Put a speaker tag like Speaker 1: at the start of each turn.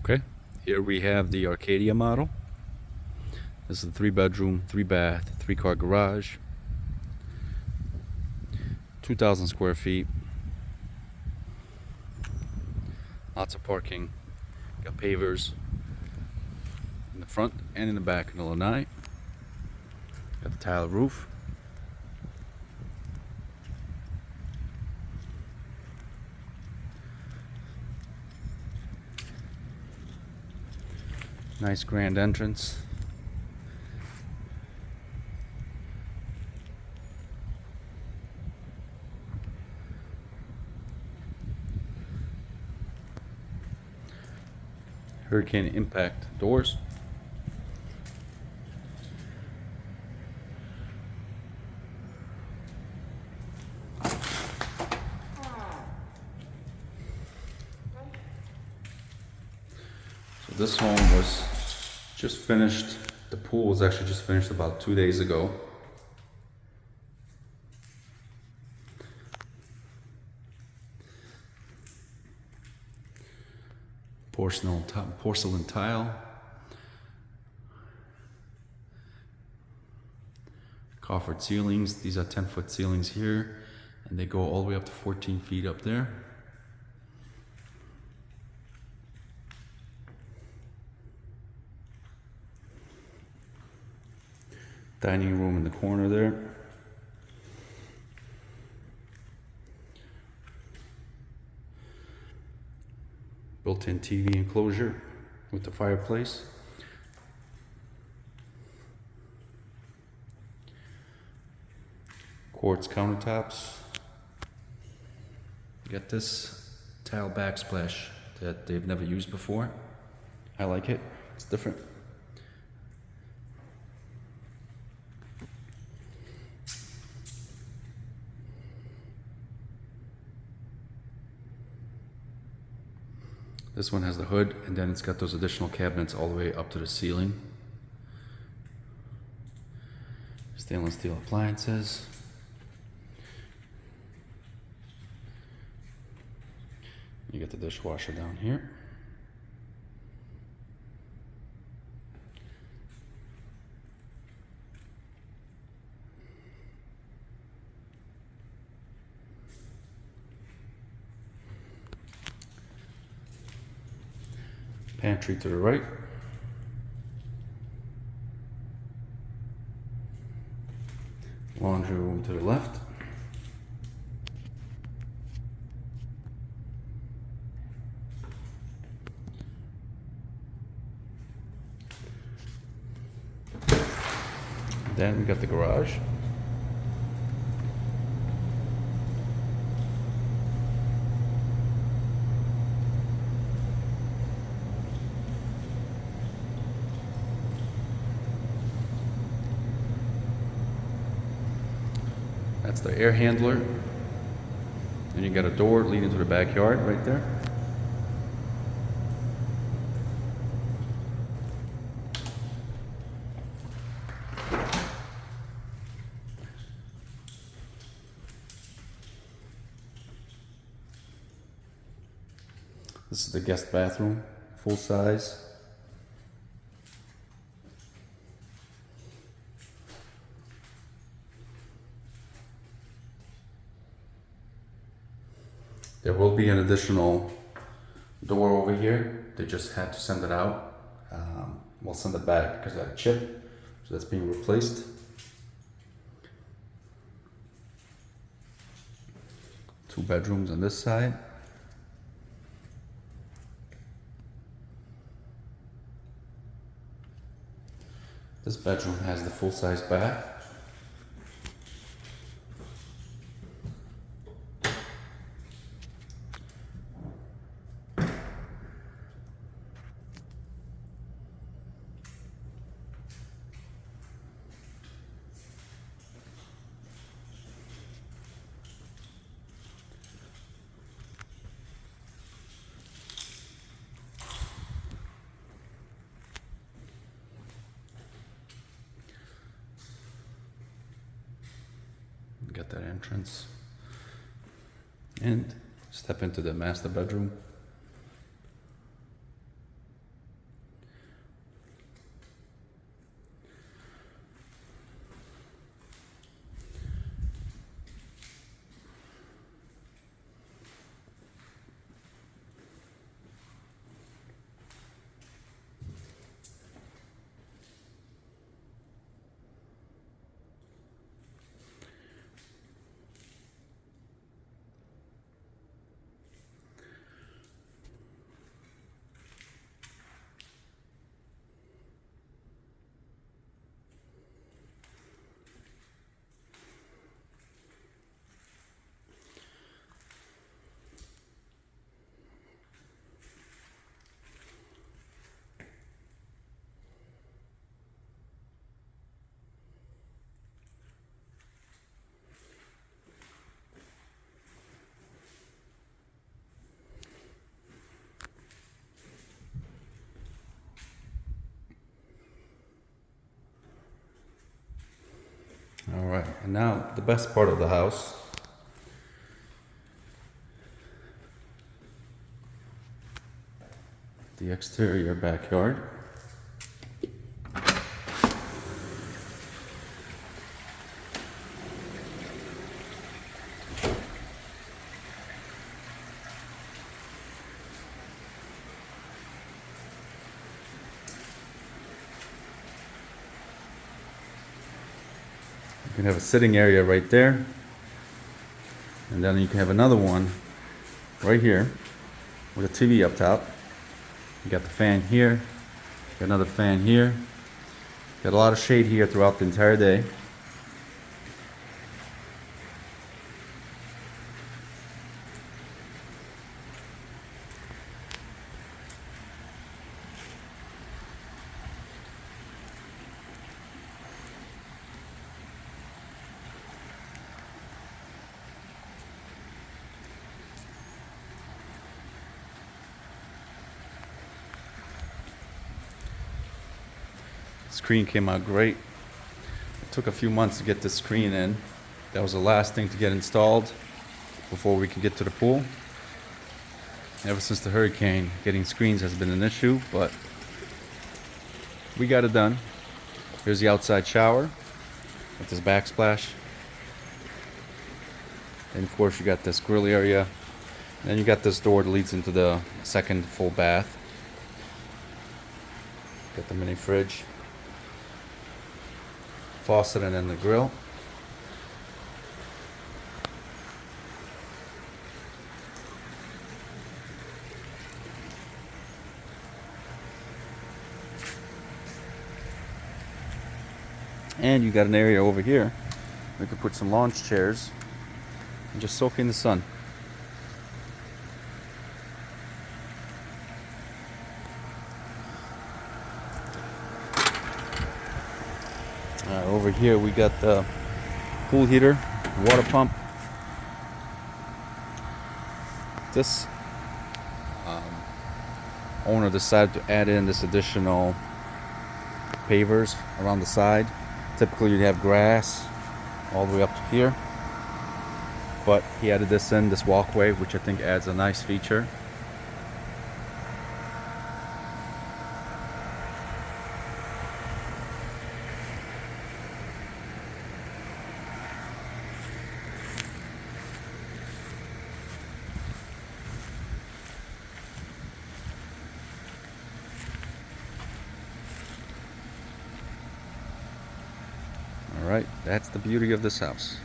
Speaker 1: Okay, here we have the Arcadia model. This is a 3-bedroom, 3-bath, 3-car garage, 2,000 square feet. Lots of parking. Got pavers in the front and in the back in the lanai. Got the tile roof. Nice grand entrance. Hurricane impact doors. So this home was just finished. The pool was actually just finished about 2 days ago. Porcelain tile. Coffered ceilings. These are 10-foot ceilings here, and they go all the way up to 14 feet up there. Dining room in the corner there. Built-in TV enclosure with the fireplace. Quartz countertops. You got this tile backsplash that they've never used before. I like it. It's different. This one has the hood, and then it's got those additional cabinets all the way up to the ceiling. Stainless steel appliances. You get the dishwasher down here. Pantry to the right. Laundry room to the left. Then we got the garage. That's the air handler. And you got a door leading to the backyard right there. This is the guest bathroom, full size. There will be an additional door over here. They just had to send it out. We'll send it back because I had a chip, so that's being replaced. Two bedrooms on this side. This bedroom has the full-size bath. Got that entrance. And step into the master bedroom. And now the best part of the house. The exterior backyard. You can have a sitting area right there, and then you can have another one right here with a TV up top. You got the fan here, got another fan here, got a lot of shade here throughout the entire day. Screen came out great. It took a few months to get the screen in. That was the last thing to get installed before we could get to the pool. Ever since the hurricane, getting screens has been an issue, but we got it done. Here's the outside shower with this backsplash. And of course you got this grill area. And then you got this door that leads into the second full bath. Got the mini fridge, faucet, and then the grill. And you got an area over here. We could put some lounge chairs and just soak in the sun. Over here we got the pool heater, water pump. This owner decided to add in this additional pavers around the side. Typically you'd have grass all the way up to here, but he added this in, this walkway, which I think adds a nice feature. All right, that's the beauty of this house.